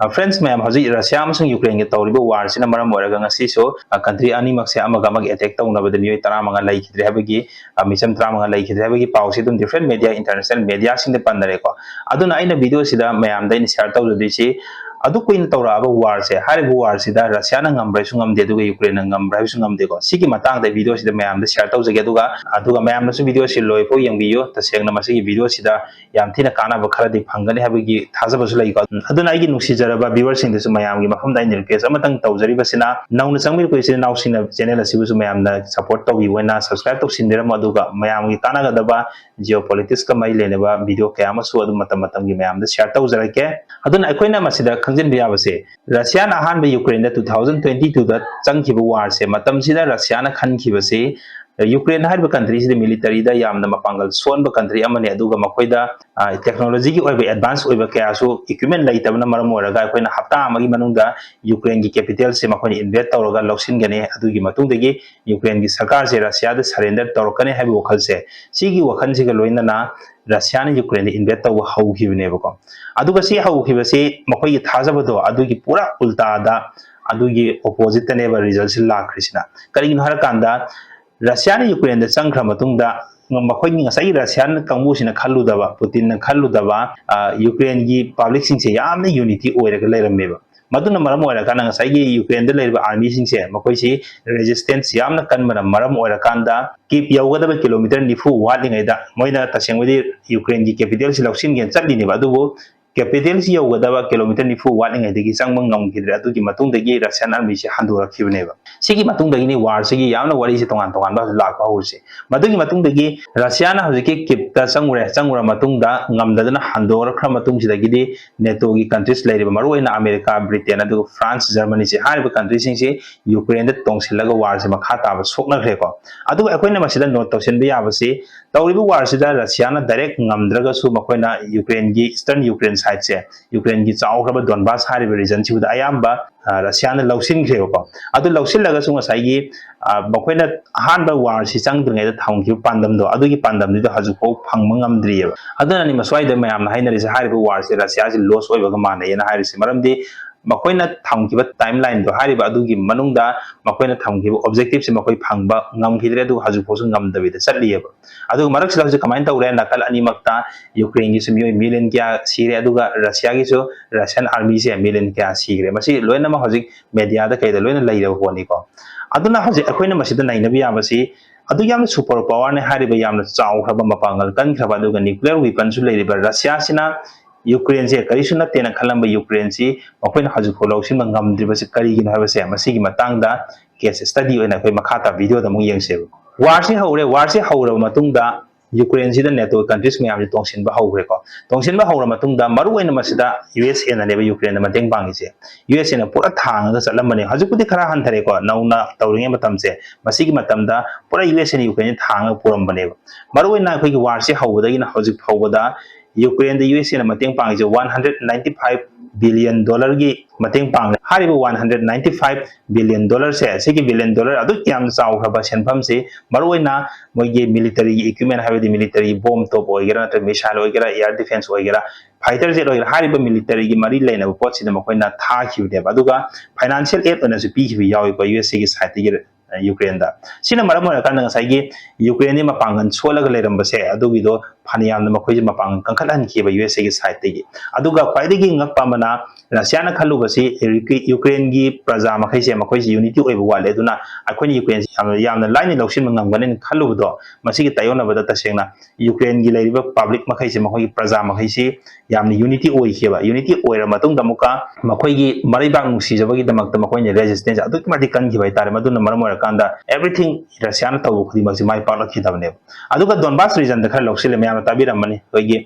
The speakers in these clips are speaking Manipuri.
Friends मैम हजी रशिया अमसुंग यूक्रेन के तौरिबो वार सिना मरम ओरगा ngasiso country अनिमक से अमग attack तौनबद मिय 15 लैखिद्रे हाबगी मिचम 15 लैखिद्रे हाबगी पाउसी दुम different media international media सिंग दे पंदरे को अदुना आइना वीडियो सिदा मैम दा इन शेयर तौजदिसि अदु कोइन तौराबो वार से हारिबो वार सिदा रशिया न ngambrai sungam de दुगा यूक्रेन न ngambrai sungam de को सिगी मतंग दे वीडियो सिदा मैम दा शेयर तौजगे दुगा मैम नसु वीडियो सि लोइफो यंबियो तसेंगना मसिगी वीडियो सिदा याम थिना कानाबो खरदि फंगने हाबगी थाजबसु लई को अदुना आइगी नुसिजरबा व्यूअर सिंग दसु मैम गी मफम दा इन रिक्वेस्ट अमतंग तौजरिबसिना नौना चंगमिर को इसिना नाउसिना चैनल असिबसु मैम दा सपोर्ट तौबी वना सब्सक्राइब तौसिनदिरम अदुगा मैम गी कानागदबा जियोपॉलिटिक्स का मई लेनेबा वीडियो कयामसु अदु मतम मतम गी मैम दा शेयर तौजरके अदुना अखोइना मसिदा खंजिन बियाबसे रशिया न अहान 2022 दा चंगखिबो वार से मतम सिदा रशिया न खनखिबसे यूक्रेन हाइब कंट्री से मिलिटरी दा यामना मपांगल सोन कंट्री अमने अदुगा मखोइदा टेक्नोलॉजी की ओइबे एडवांस ओइबे कयासु इक्विपमेंट लैतबना मरम ओरगा अखोइना हप्ता अमगी मनुंगदा यूक्रेन की कैपिटल से मखोइना इन्वेस्ट तौरगा लौसिनगने अदुगी मतुंगदगी यूक्रेन की सरकार से रशिया दा सरेंडर तौरकने हाइब वखल से सिगी वखन सिगा लोइनना रशिया ने यूक्रेन इन्वेस्ट तौ हौखिबनेबको अदुगा सि हौखिबसे मखोइगी थाजबदो अदुगी पूरा उल्टादा अदुगी ऑपोजिट नेबा रिजल्ट से लाखरिसिना करिगिन हरकांदा रशिया ने यूक्रेन चंख्र मखोइनी ngасai रशिया कंबूसिना खल्लुदबा पुतिन खल्लुदबा यूक्रेन की पब्लिक सिंसे यामना यूनिटी ओइरगा लेरमेबा मदुना मरम ओइरकाना ngасai की यूक्रेन द लेरबा आर्मी सिंसे मखोइसी रेजिस्टेंस यामना कनमना मरम ओइरकांदा कीप यौगदबा किलोमीटर 90 वाटलिङैदा मोइना तसेंगबदि यूक्रेन की कैपिटल से लौसिनगेन चटलिनेबा अदुबो कैपिटल से यौगदबा किलोमीटर 90 वाटलिङैदगी चंगम ngमखिद्रे अदुगी मतुंगदगी रशियन आर्मी से हंदोरखिबनेबा सिगी मतुंगदगी वार सिगी यामना वारी से तोंगान तोंगान बा लाखबा होसे मदुगी मतुंगदगी रशिया ना हजिके किप्ता चंगुरा मतुंगदा ngमददना हंदोरखरा मतुंगसिदगी नेटो की कंट्रीज लेरिबा मरुइना अमेरिका ब्रिटेन अदुगा फ्रांस जर्मनी से हारिबा कंट्री सिंसे यूक्रेन द तोंगसिलगा वार से मखा ताबा सोकनखरेको अदुगा अखोइना मसिदा नोट तौसिनबा याबसे तौरिबा वार सिदा रशिया ना डायरेक्ट ngमद्रगसु मखोइना यूक्रेन की ईस्टर्न यूक्रेन साइड से यूक्रेन की चाउखरबा डोनबास हारिबा रीजन सिबुदा अयाम्बा रशिया ने लौसिनख्रेबको अदु लौसिनलगसु ngसाइगी मखोइना अहानबा वार सि चंगद्रिङैदा थाउंखिबा पांदमदो अदुगी पांदमदिदो हजुफौ फंगम ngमद्रियेबा अदुनानि मस्वाइदा मयामना हाइनरिसे हारिबा वार से रशिया से लॉस ओइबगा मानैना हारिसे मरमदि मखोइना थाउंखिबा टाइमलाइन दो हारिबा अदुगी मनुंगदा मखोइना थाउंखिबा ऑब्जेक्टिव से मखोइ फंगबा ngमखिद्रे अदु हजुफौसु ngमदबिदा चटलियेबा अदु मरकसिदा हजु कमाइन तौरे नकल अनिमक्ता यूक्रेन की मिलियन मिलियन क्या सीरे अदुगा रशिया की रशियन आर्मी से मिलियन क्या सीरे मसी लोइनम हजिक मीडिया दा कैदा लोइना लैरब होनिको अदुना हजिक अखोइना मसिदा नैनबि याबसी अदु याम सुपर पावर ने हारिबा याम चाउखरबा मपांगल कनखरबा अदुगा न्यूक्लियर वेपन सु लैरिबा रशिया सिना यूक्रेन से करिसु नतेना खलंबा यूक्रेन से मखोइना हजुखो लौसिनबा ngमद्रिबसे करिगिनो हाबसे मसिगी मतंगदा केस स्टडी ओइना अखोइ मखाता वीडियो दा मु यंगसेबा वार से हौरबा मतुंगदा यूक्रेन से नेटो कंट्रीज में तोंसिनबा हौग्रेको तोंसिनबा हौर मतुंगदा मरुओइना मसिदा यूएसए ननेबा यूक्रेन दा मतेंग पांगिसे यूएसए ना पूरा थांगा चलमने हजुकुदि खरा हंथरेको नौना तौरिङे मतमसे मसिगी मतमदा पूरा यूएसए ने यूक्रेन थांगा पुरमबनेबा मरुओइना अखोइगी वार से हौबदगिना हजुक फौबदा यूक्रेन दा यूएसए ना मतेंग पांगिसे 195 बिलियन डॉलर की मतेंग पांग हारिबो 195 बिलियन डॉलर से सिगी बिलियन डॉलर अदु याम चाउखरबा सेनफम से मरुओइना मोइगे मिलिटरी इक्विपमेंट हाइबदि मिलिटरी बॉम्ब टॉप ओइगेरा नत्र मिसाइल ओइगेरा एयर डिफेंस ओइगेरा फाइटर जेट ओइगेरा हारिबो मिलिटरी की मरी लेनबो पोटसिदा मखोइना थाखिबदेबा अदुगा फाइनेंशियल एड ओनसु पीखिबि यावइको यूएसए की साइड की यूक्रेन दा सिना मरम ओरकान ngसाइगी यूक्रेन नि मपांगन सोलग लेरमबसे अदुगिदो फानियाम मखोइ मपांग कंखलहन खिबा यूएसए की साइड तेगी अदुगा ख्वाइदगी ngakpa mana रशिया न खलुबसी यूक्रेन की प्रजा मखैसे मखोइ यूनिटी ओइबो वाले दुना अखोइ यूक्रेन यामना लाइन लौसिन ngमगने खलुबदो मसिगी तायोनबदा तसेंगना यूक्रेन की लेरिबा पब्लिक मखैसे मखोइ प्रजा मखैसे यामना यूनिटी ओइखेबा यूनिटी ओइरा मतुंग दमुका मखोइगी मरैबाग नुसिजबगी दमकता मखोइने रेजिस्टेंस अदुक मति कनखिबा तारे मदुना मरम ओरकांदा एवरीथिंग रशिया न तौबो खुदिमकसि माइ पालखिदबने अदुगा डोनबास रीजन द खर लौसिले मयाम ताबिरमनि कोइगी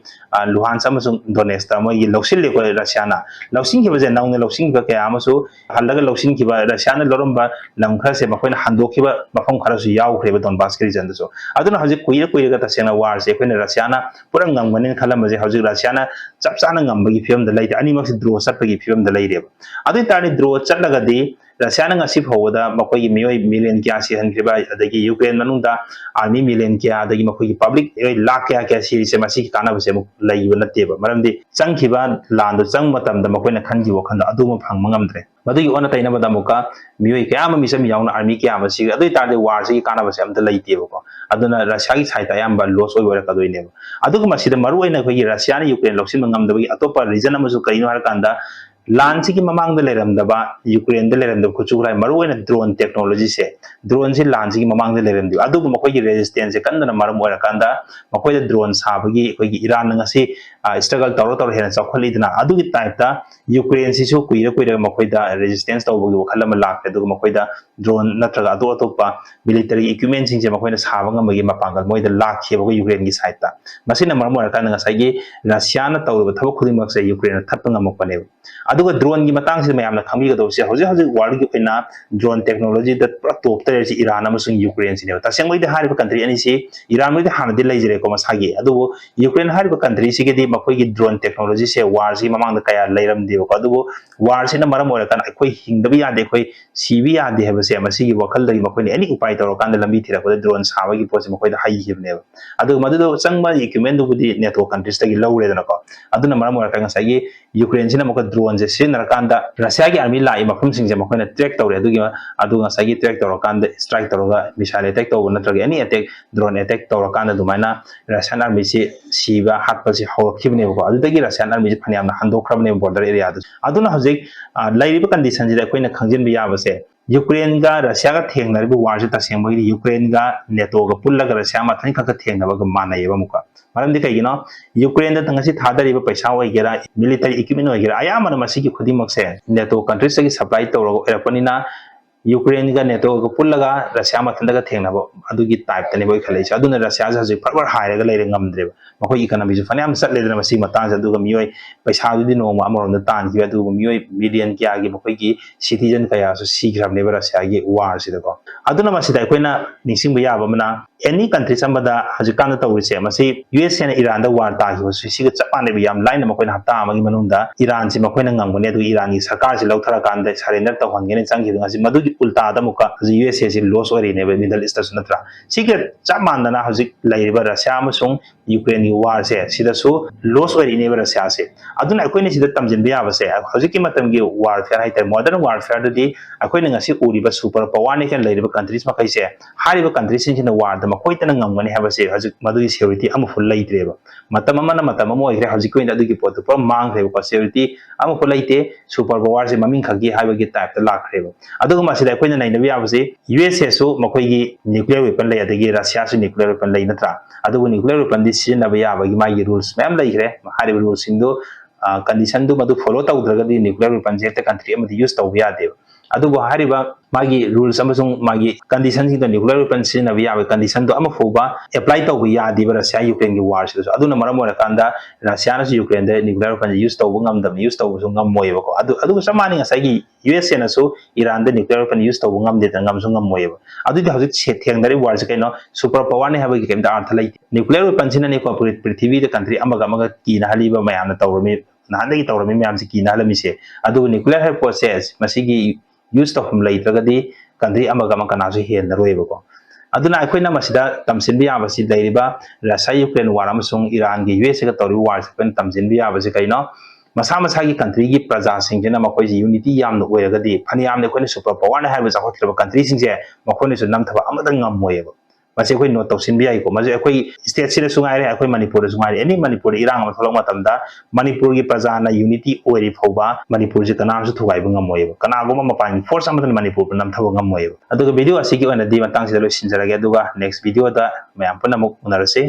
लुहान्स अमसुंग डोनेट्स ता मोइगी लौसिले को रशिया ना लौसिंखिबजे नाउने लौसिंखिबा कया अमसु हल्लगा लौसिंखिबा रशिया न लोरमबा लम खर से मखोइना हंदोखिबा मफम खरसु याउख्रेबा डोनबास के रीजन दसो अदुना हजि कुइरगा तसेना वार से कोइना रशिया ना पुरा ngमगने खलमजे हजि रशिया ना चपचाना ngमबगी फिल्म द लैते अनिमक्सि ड्रो चटपगी फिल्म द लैरेबा अदु तानि draw चटलगदि Rasiana ngasi phawada makoi mioi million kya si hankhriba adagi Ukraine manungda army million kya adagi makoi public lakh kya series se masi kana base mu laiba nateba maramdi changkhiba land chang matam da makoi na khanji wakhanda aduma phangma ngamdre madagi ona taina bada muka mioi kya ma misam yauna army kya ma si adoi tarde war si kana base amta laiteba ko aduna Russia gi side ayamba loss oi wara kadoi ne aduga masida maru aina khoi Russia na Ukraine loksin ngamdabagi atopa region amasu kaino har kanda land की ममांग लेरमदबा यूक्रेन लेरमदब खुचुराय मरुओइना ड्रोन टेक्नोलॉजी से ड्रोन से land की ममांग लेरमदि अदुग मखोई रेजिस्टेंस से कंदना मरम ओरकांदा मखोई ड्रोन साबगी अखोई ईरान ngasi स्ट्रगल तौर तौर हेन चौखलीदना अदुगी टाइपता यूक्रेन सिसु कुइरा कुइरा मखोइदा रेजिस्टेंस तौबगी वखलम लाख अदुग मखोइदा ड्रोन नत्रगा अदो अतोपा मिलिटरी इक्विपमेंट सिंग से मखोइना साबा ngambagi मपांगल मोइदा लाख खेबो यूक्रेन की साइडता मसिना मरम ओरकांदा ngसाई रशिया न तौरब थबक खुदिमक से यूक्रेन थप्प ngamokpane अदुगा ड्रोन की मतंग से मैम खामीगदौसे हौजे हौजे वर्ल्ड की पैना ड्रोन टेक्नोलॉजी द पूरा टॉप तरह से ईरान अमसुंग यूक्रेन सिने तसेंगोइदे हारिब कंट्री अनि से ईरान मोइदे हानदे लेजरे को मसागी अदुबो यूक्रेन हारिब कंट्री सिगेदि मखोई की ड्रोन टेक्नोलॉजी से वार से ममांग कया लेरम देबो अदुबो वार से न मरम ओरकन अखोई हिंगदबि यादे अखोई सीबी यादे हेबसे मसिगी वखल दगी मखोई एनी उपाय तौर कांद लंबी थिरको ड्रोन साबगी पोसे मखोइदा हाइहिबनेबो अदु मदुदो चंगमा इक्विपमेंट दुबुदि नेटो कंट्रीज तगी लौरेदनको अदुना मरम ओरकन ngसाई यूक्रेन सिना मको ड्रोन से सिनरकांदा रशिया की आर्मी लाई मफम सिंजे मखोइना ट्रैक तौरे अदुगा ngसाई ट्रैक तौरकांदा स्ट्राइक तौरगा मिसाइल अटैक तौब नत्रगे एनी अटैक ड्रोन अटैक तौरकांदा दुमाइना रशियन आर्मी से सीबा हातपसि हौरखिबनेबो अदुदगी रशियन आर्मी से फनियामना हंदोखरबने बॉर्डर एरिया अदुना हजिक लाइरिबा कंडीशन जिदा अखोइना खंजिनबि याबसे यूक्रेन का रशिया का थेंगनरिबो वार से तसेंबगी यूक्रेन का नेटो का पुल्लगा रशिया माथनि खक थेंगनबगा मानयेबा मुका मरमदि कइगिनो यूक्रेन दा तंगसी थादरिबा पैसा होइगेरा मिलिटरी इक्विपमेंट होइगेरा अयामन मसिगी खुदिमक से नेटो कंट्रीज की सप्लाई तौरगो एरपनिना यूक्रेन का नेटो का पुल्लगा रशिया माथनदगा थेंगनबो अदुगी टाइप तने बोय खलेछि अदुना रशिया से हजि फरवर हायरगा लेरे ngamdreba मखोई इकोनॉमी जो फनियाम सटलेदना मसी मतांग से अदुगा मियोय पैसा दुदि नोमा अमरोंदा तानखि अदुगा मियोय मिलियन क्या गी मखोई की सिटीजन कया सो सीग्रबनेबा रशिया गी वार सिदको अदुना मसिदा अखोइना निसिंग याबा मना एनी कंट्री समबदा हजिकान तौरिसे मसी यूएस ने ईरान दा वार ताखिबो सिसिगा चपानेबा याम लाइन मखोइना हप्ता अमगी मनुंदा ईरान से मखोइना ngamgone अदु ईरान की सरकार से लौथरा कांदा सरेंडर तौहनगेने चंगिबा ngasi मदुगी उल्टा दा मुका यूएसए से लॉस ओरिनेबा मिडल ईस्ट नत्रा सिगे चमानना हजिक लाइबा रशिया अमसुंग यूक्रेन की वार से सिदसु लॉस ओरिनेबा रशिया से अदुना अखोइने सिदा तमजिनबा याबसे हजिकी मतम की वारफेयर हाइतर मॉडर्न वारफेयर दि अखोइने ngasi उरिबा सुपर पावर ने के लाइबा कंट्रीज मखैसे हारिबा कंट्रीज सिंह वार मखोइतना ngamgane habase hajik madui security amu full laitreba matam amana matam amo igre hajik ko inda dugi pot por mangreba ko security amu full laite super power se maming khagi habagi type ta lakreba aduga masida koina nainabi habase USA su makoi gi nuclear weapon lai adagi Russia su nuclear weapon lai natra aduga nuclear weapon di sinaba yabagi magi rules ma'am laigre hariba rules indo condition du madu follow tawdragadi nuclear weapon je ta country amadi use tawba yadeba अदुबो हारिबा मागी रूल्स अमसुंग मागी कंडीशन सिंग न्यूक्लियर वेपन सिनाबा याबा कंडीशन दो अमफोबा अप्लाई तौबा यादिबा रशिया यूक्रेन की वार सिदो अदुना मरम ओरकांदा रशिया ना यूक्रेन दे न्यूक्लियर वेपन यूज तौबा ngam यूज तौबा सु ngam अदुगा समानी ngasai यूएसए ना सु ईरान दे न्यूक्लियर वेपन यूज तौबा ngamde ta ngam सु ngam अदुदि हजिक से थेंगदारि वार से कइनो सुपर पावर ने हाबा की केमदा अर्थ लै न्यूक्लियर वेपन सिना ने को पृथ्वी दे कंट्री अमगा कीना हलिबा मयाम तौरमी नाहदगी तौरमी मयाम से कीना हलमी से अदु न्यूक्लियर प्रोसेस मसिगी यूज तौफम लैत्रगदी कंट्री अमगा कनासु हेनरोइबको अदुना अखोइना मसिदा तमसिनबि याबसि लैरिबा रशिया यूक्रेन वार अमसुंग ईरान की यूएसए का तौरि वार से तमसिनबि याबसि कइनो मसा मसा की कंट्री की प्रजा सिंजना मखोइ यूनिटी याम ओइरगदी फनियाम ने कोइ सुपर पावर ने हाइबा जाखोत्रबा कंट्री सिंजे मखोइ सु नमथबा अमदंग ngam मसे कोई नोट तौसिनबि याइको मजे अखोइ स्टेट सिदा सुगाइरे अखोइ मणिपुर सुगाइरे एनी मणिपुर इरांग अमा थोलक मतमदा मणिपुर की प्रजा ना यूनिटी ओइरि फौबा मणिपुर जे कनाम सु थुगाइबा ngam कनागोमा मपान फोर्स अमदन मणिपुर नमथबा ngam अदुगा वीडियो असि की ओना दि मतंग सिदा लो सिनजरगे अदुगा नेक्स्ट वीडियो दा मयाम पुनमुक उनरसे।